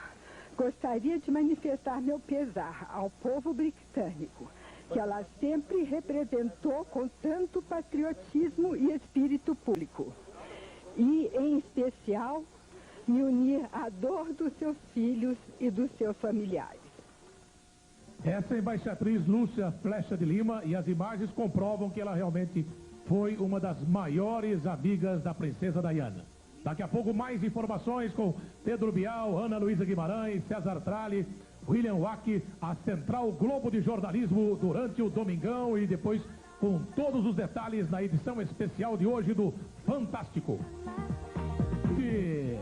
gostaria de manifestar meu pesar ao povo britânico, que ela sempre representou com tanto patriotismo e espírito público. E, em especial, me unir à dor dos seus filhos e dos seus familiares. Essa é a embaixatriz Lúcia Flecha de Lima e as imagens comprovam que ela realmente foi uma das maiores amigas da princesa Diana. Daqui a pouco mais informações com Pedro Bial, Ana Luísa Guimarães, César Tralli, William Wack, a Central Globo de Jornalismo durante o Domingão e depois com todos os detalhes na edição especial de hoje do Fantástico. E...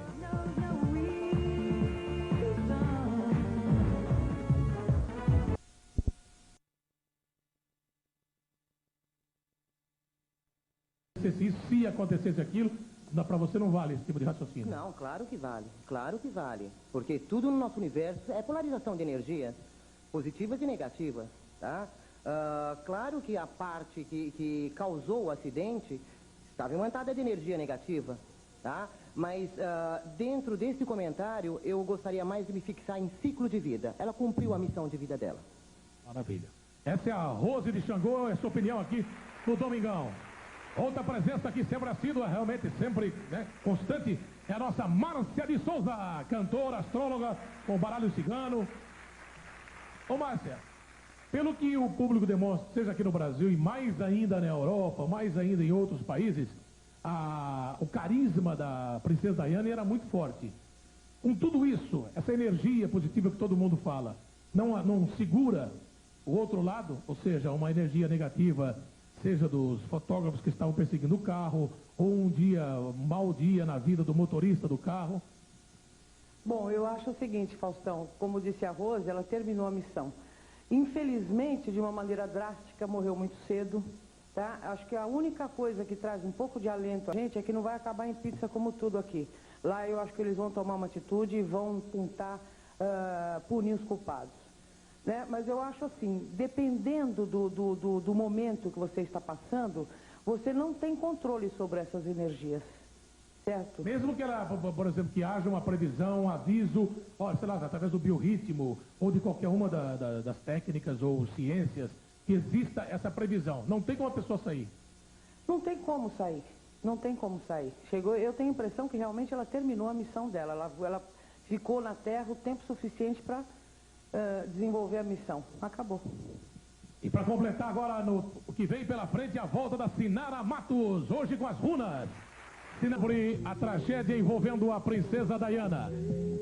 se acontecesse aquilo, para você não vale esse tipo de raciocínio. Não, claro que vale, porque tudo no nosso universo é polarização de energias, positivas e negativas, tá? Claro que a parte que causou o acidente estava imantada de energia negativa, tá? Mas dentro desse comentário eu gostaria mais de me fixar em ciclo de vida. Ela cumpriu a missão de vida dela. Maravilha. Essa é a Rose de Xangô, é sua opinião aqui no Domingão. Outra presença aqui sempre assídua, realmente sempre, né, constante, é a nossa Márcia de Souza, cantora, astróloga, com baralho cigano. Ô Márcia, pelo que o público demonstra, seja aqui no Brasil e mais ainda na Europa, mais ainda em outros países, o carisma da princesa Diana era muito forte. Com tudo isso, essa energia positiva que todo mundo fala, não segura o outro lado, ou seja, uma energia negativa, seja dos fotógrafos que estavam perseguindo o carro, ou um mau dia na vida do motorista do carro? Bom, eu acho o seguinte, Faustão, como disse a Rose, ela terminou a missão. Infelizmente, de uma maneira drástica, morreu muito cedo, tá? Acho que a única coisa que traz um pouco de alento a gente é que não vai acabar em pizza como tudo aqui. Lá eu acho que eles vão tomar uma atitude e vão tentar punir os culpados. Né? Mas eu acho assim, dependendo do momento que você está passando, você não tem controle sobre essas energias, certo? Mesmo que ela, por exemplo, que haja uma previsão, um aviso, sei lá, através do biorritmo, ou de qualquer uma das técnicas ou ciências, que exista essa previsão, não tem como a pessoa sair? Não tem como sair, não tem como sair. Eu tenho a impressão que realmente ela terminou a missão dela, ela ficou na Terra o tempo suficiente para desenvolver a missão. Acabou. E para completar agora o que vem pela frente, a volta da Sinara Matos, hoje com as runas. A tragédia envolvendo a princesa Diana.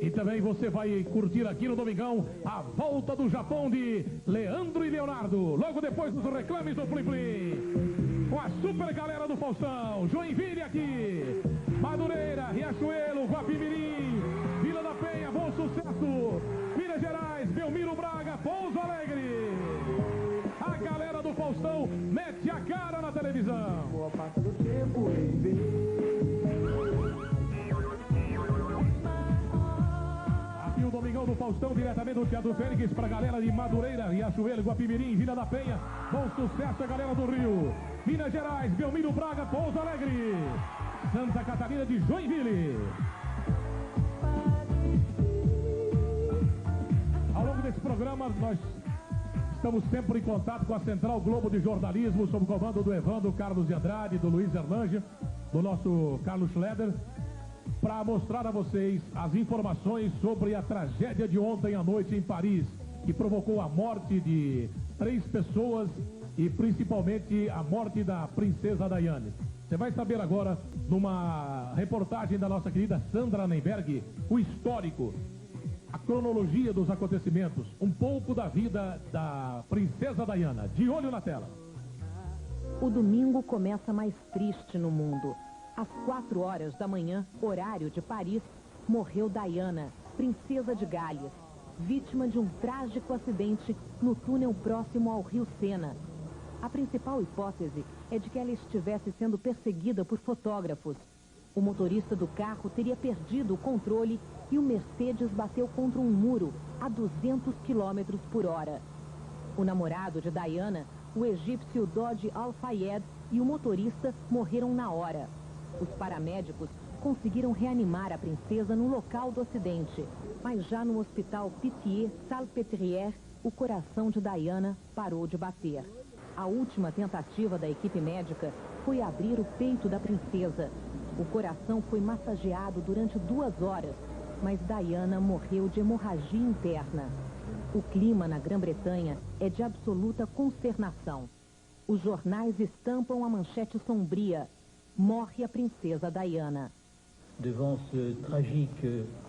E também você vai curtir aqui no Domingão a volta do Japão de Leandro e Leonardo. Logo depois dos reclames do Plim Plim. Com a super galera do Faustão. Joinville aqui. Madureira, Riachuelo, Guapimirim, Vila da Penha, Bom Sucesso, Minas Gerais, Belmiro Braga, Pouso Alegre. A galera do Faustão mete a cara na televisão. Boa parte do tempo em Aqui o Domingão do Faustão, diretamente do Teatro Fênix, para a galera de Madureira, Riachuelo, Guapimirim, Vila da Penha, Bom Sucesso, a galera do Rio, Minas Gerais, Belmiro Braga, Pouso Alegre, Santa Catarina de Joinville. Ao longo desse programa, nós estamos sempre em contato com a Central Globo de Jornalismo, sob o comando do Evandro Carlos de Andrade, do Luiz Erlange, do nosso Carlos Schleder, para mostrar a vocês as informações sobre a tragédia de ontem à noite em Paris, que provocou a morte de 3 pessoas e principalmente a morte da princesa Diana. Você vai saber agora, numa reportagem da nossa querida Sandra Nemberg, o histórico, a cronologia dos acontecimentos, um pouco da vida da princesa Diana. De olho na tela. O domingo começa mais triste no mundo. Às 4 horas da manhã, horário de Paris, morreu Diana, princesa de Gales, vítima de um trágico acidente no túnel próximo ao rio Sena. A principal hipótese é de que ela estivesse sendo perseguida por fotógrafos. O motorista do carro teria perdido o controle e o Mercedes bateu contra um muro a 200 km por hora. O namorado de Diana, o egípcio Dodi Al-Fayed, e o motorista morreram na hora. Os paramédicos conseguiram reanimar a princesa no local do acidente, mas já no hospital Pitié-Salpêtrière, o coração de Diana parou de bater. A última tentativa da equipe médica foi abrir o peito da princesa. O coração foi massageado durante 2 horas, mas Diana morreu de hemorragia interna. O clima na Grã-Bretanha é de absoluta consternação. Os jornais estampam a manchete sombria: morre a princesa Diana.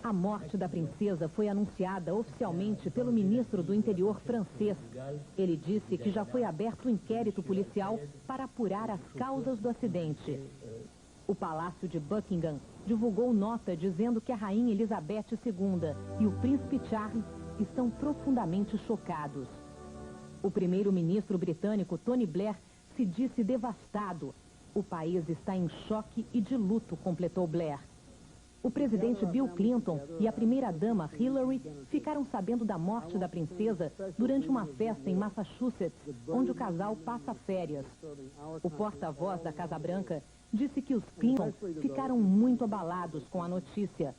A morte da princesa foi anunciada oficialmente pelo ministro do Interior francês. Ele disse que já foi aberto um inquérito policial para apurar as causas do acidente. O Palácio de Buckingham divulgou nota dizendo que a rainha Elizabeth II e o príncipe Charles estão profundamente chocados. O primeiro-ministro britânico Tony Blair se disse devastado. O país está em choque e de luto, completou Blair. O presidente Bill Clinton e a primeira-dama Hillary ficaram sabendo da morte da princesa durante uma festa em Massachusetts, onde o casal passa férias. O porta-voz da Casa Branca disse que os Clinton ficaram muito abalados com a notícia.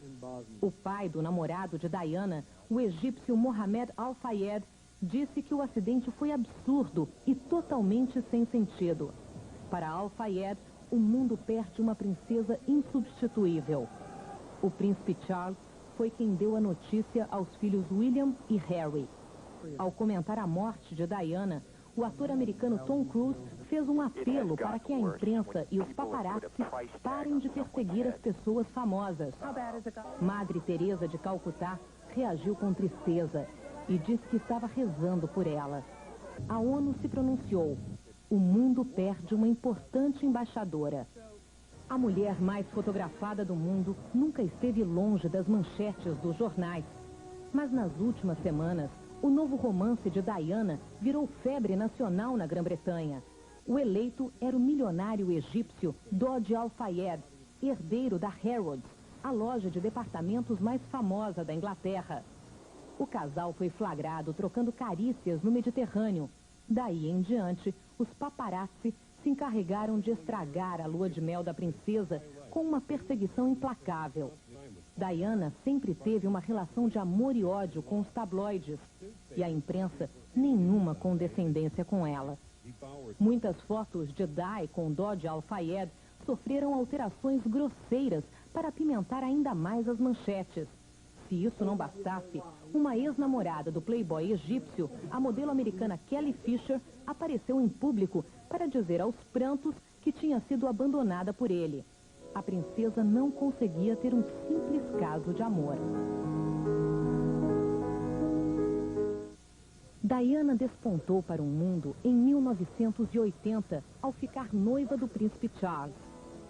O pai do namorado de Diana, o egípcio Mohammed Al-Fayed, disse que o acidente foi absurdo e totalmente sem sentido. Para Al-Fayed, o mundo perde uma princesa insubstituível. O príncipe Charles foi quem deu a notícia aos filhos William e Harry. Ao comentar a morte de Diana, o ator americano Tom Cruise fez um apelo para que a imprensa e os paparazzi parem de perseguir as pessoas famosas. Madre Teresa de Calcutá reagiu com tristeza e disse que estava rezando por ela. A ONU se pronunciou: o mundo perde uma importante embaixadora. A mulher mais fotografada do mundo nunca esteve longe das manchetes dos jornais. Mas nas últimas semanas, o novo romance de Diana virou febre nacional na Grã-Bretanha. O eleito era o milionário egípcio Dodi Al-Fayed, herdeiro da Harrods, a loja de departamentos mais famosa da Inglaterra. O casal foi flagrado trocando carícias no Mediterrâneo. Daí em diante, os paparazzi se encarregaram de estragar a lua de mel da princesa com uma perseguição implacável. Diana sempre teve uma relação de amor e ódio com os tabloides e a imprensa nenhuma condescendência com ela. Muitas fotos de Di com Dodi Al-Fayed sofreram alterações grosseiras para apimentar ainda mais as manchetes. Se isso não bastasse, uma ex-namorada do playboy egípcio, a modelo americana Kelly Fisher, apareceu em público para dizer aos prantos que tinha sido abandonada por ele. A princesa não conseguia ter um simples caso de amor. Diana despontou para o mundo em 1980, ao ficar noiva do príncipe Charles.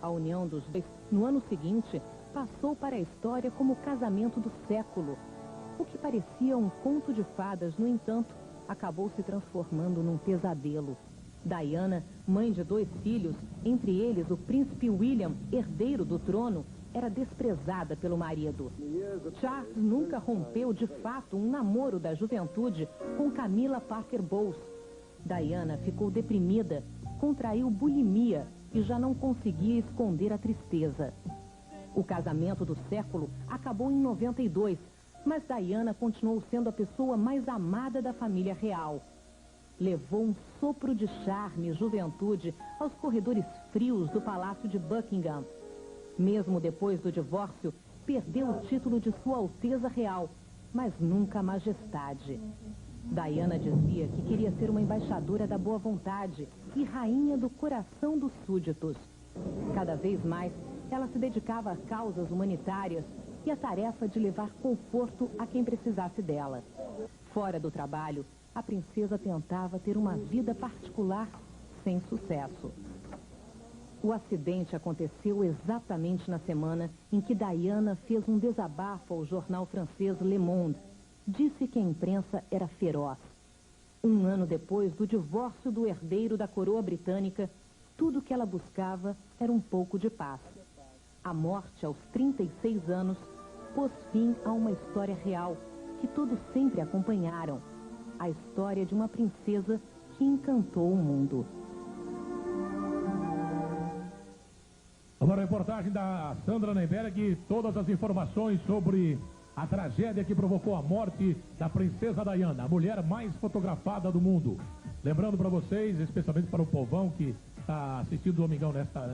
A união dos dois, no ano seguinte, passou para a história como o casamento do século. O que parecia um conto de fadas, no entanto, acabou se transformando num pesadelo. Diana, mãe de 2 filhos, entre eles o príncipe William, herdeiro do trono, era desprezada pelo marido. Charles nunca rompeu de fato um namoro da juventude com Camilla Parker Bowles. Diana ficou deprimida, contraiu bulimia e já não conseguia esconder a tristeza. O casamento do século acabou em 92, mas Diana continuou sendo a pessoa mais amada da família real. Levou um sopro de charme e juventude aos corredores frios do Palácio de Buckingham. Mesmo depois do divórcio, perdeu o título de Sua Alteza Real, mas nunca a majestade. Diana dizia que queria ser uma embaixadora da boa vontade e rainha do coração dos súditos. Cada vez mais, ela se dedicava a causas humanitárias e à tarefa de levar conforto a quem precisasse dela. Fora do trabalho, a princesa tentava ter uma vida particular sem sucesso. O acidente aconteceu exatamente na semana em que Diana fez um desabafo ao jornal francês Le Monde. Disse que a imprensa era feroz. Um ano depois do divórcio do herdeiro da coroa britânica, tudo que ela buscava era um pouco de paz. A morte aos 36 anos pôs fim a uma história real que todos sempre acompanharam. A história de uma princesa que encantou o mundo. Agora a reportagem da Sandra Nemberg, todas as informações sobre a tragédia que provocou a morte da princesa Diana, a mulher mais fotografada do mundo. Lembrando para vocês, especialmente para o povão que está assistindo o Domingão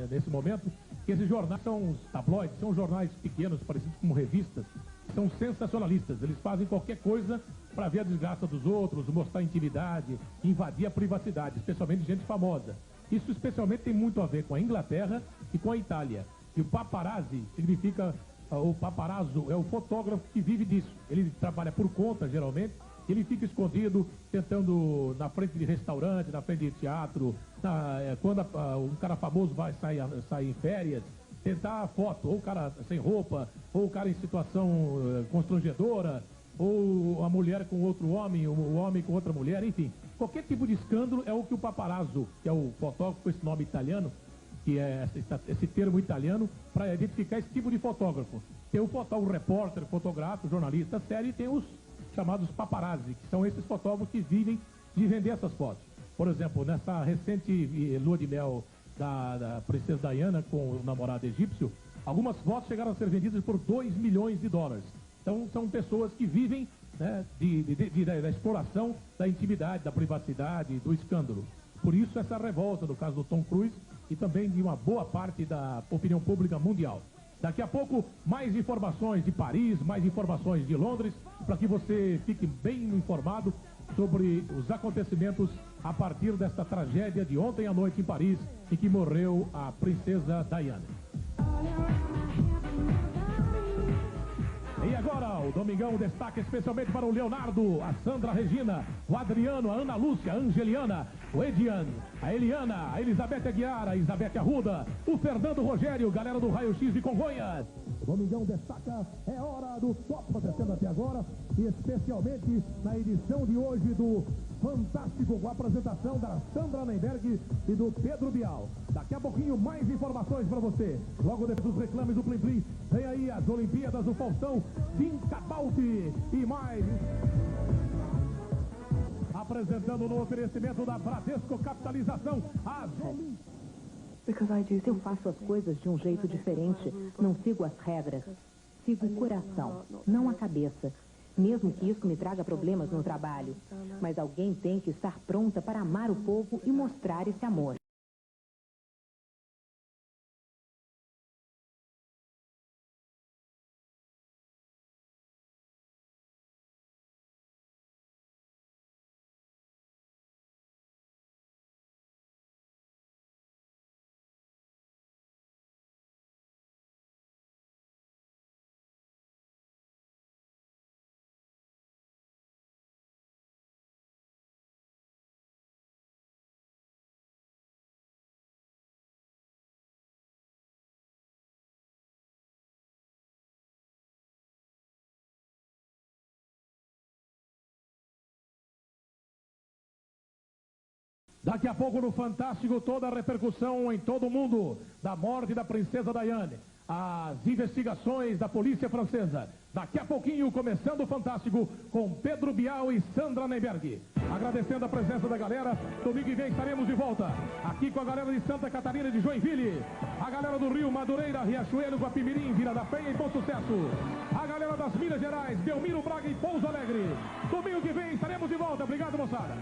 nesse momento, que esses jornais são os tabloides, são jornais pequenos, parecidos com revistas, são sensacionalistas. Eles fazem qualquer coisa para ver a desgraça dos outros, mostrar intimidade, invadir a privacidade, especialmente gente famosa. Isso especialmente tem muito a ver com a Inglaterra e com a Itália. E o paparazzi significa, o paparazzo é o fotógrafo que vive disso. Ele trabalha por conta, geralmente. Ele fica escondido, tentando, na frente de restaurante, na frente de teatro, quando um cara famoso vai sair em férias, tentar a foto, ou o cara sem roupa, ou o cara em situação constrangedora, ou a mulher com outro homem, o homem com outra mulher, enfim. Qualquer tipo de escândalo é o que o paparazzo, que é o fotógrafo, esse nome italiano, que é esse termo italiano, para identificar esse tipo de fotógrafo. Tem o repórter, fotográfico, jornalista sério, e tem os chamados paparazzi, que são esses fotógrafos que vivem de vender essas fotos. Por exemplo, nessa recente lua de mel da princesa Diana com o namorado egípcio, algumas fotos chegaram a ser vendidas por $2 milhões. Então são pessoas que vivem, né, da exploração da intimidade, da privacidade, do escândalo. Por isso essa revolta no caso do Tom Cruise e também de uma boa parte da opinião pública mundial. Daqui a pouco, mais informações de Paris, mais informações de Londres, para que você fique bem informado sobre os acontecimentos a partir desta tragédia de ontem à noite em Paris, em que morreu a princesa Diana. E agora, o Domingão destaca especialmente para o Leonardo, a Sandra Regina, o Adriano, a Ana Lúcia, a Angeliana, o Edian, a Eliana, a Elizabeth Aguiar, a Elizabeth Arruda, o Fernando Rogério, galera do Raio X de Congonhas. O Domingão destaca, é hora do top acontecendo até agora, e especialmente na edição de hoje do Fantástico, com a apresentação da Sandra Nemberg e do Pedro Bial. Daqui a pouquinho, mais informações para você. Logo depois dos reclames do Plim Plim, vem aí as Olimpíadas do Faustão, Tim Cabaldi e mais. Apresentando no oferecimento da Bradesco Capitalização, as Olimpíadas. Eu faço as coisas de um jeito diferente. Não sigo as regras. Sigo o coração, não a cabeça. Mesmo que isso me traga problemas no trabalho. Mas alguém tem que estar pronta para amar o povo e mostrar esse amor. Daqui a pouco no Fantástico, toda a repercussão em todo o mundo da morte da princesa Diane. As investigações da polícia francesa. Daqui a pouquinho, começando o Fantástico com Pedro Bial e Sandra Nemberg. Agradecendo a presença da galera. Domingo que vem estaremos de volta. Aqui com a galera de Santa Catarina e de Joinville. A galera do Rio, Madureira, Riachuelo, Guapimirim, Vila da Penha e Bom Sucesso. A galera das Minas Gerais, Belmiro, Braga e Pouso Alegre. Domingo que vem estaremos de volta. Obrigado, moçada.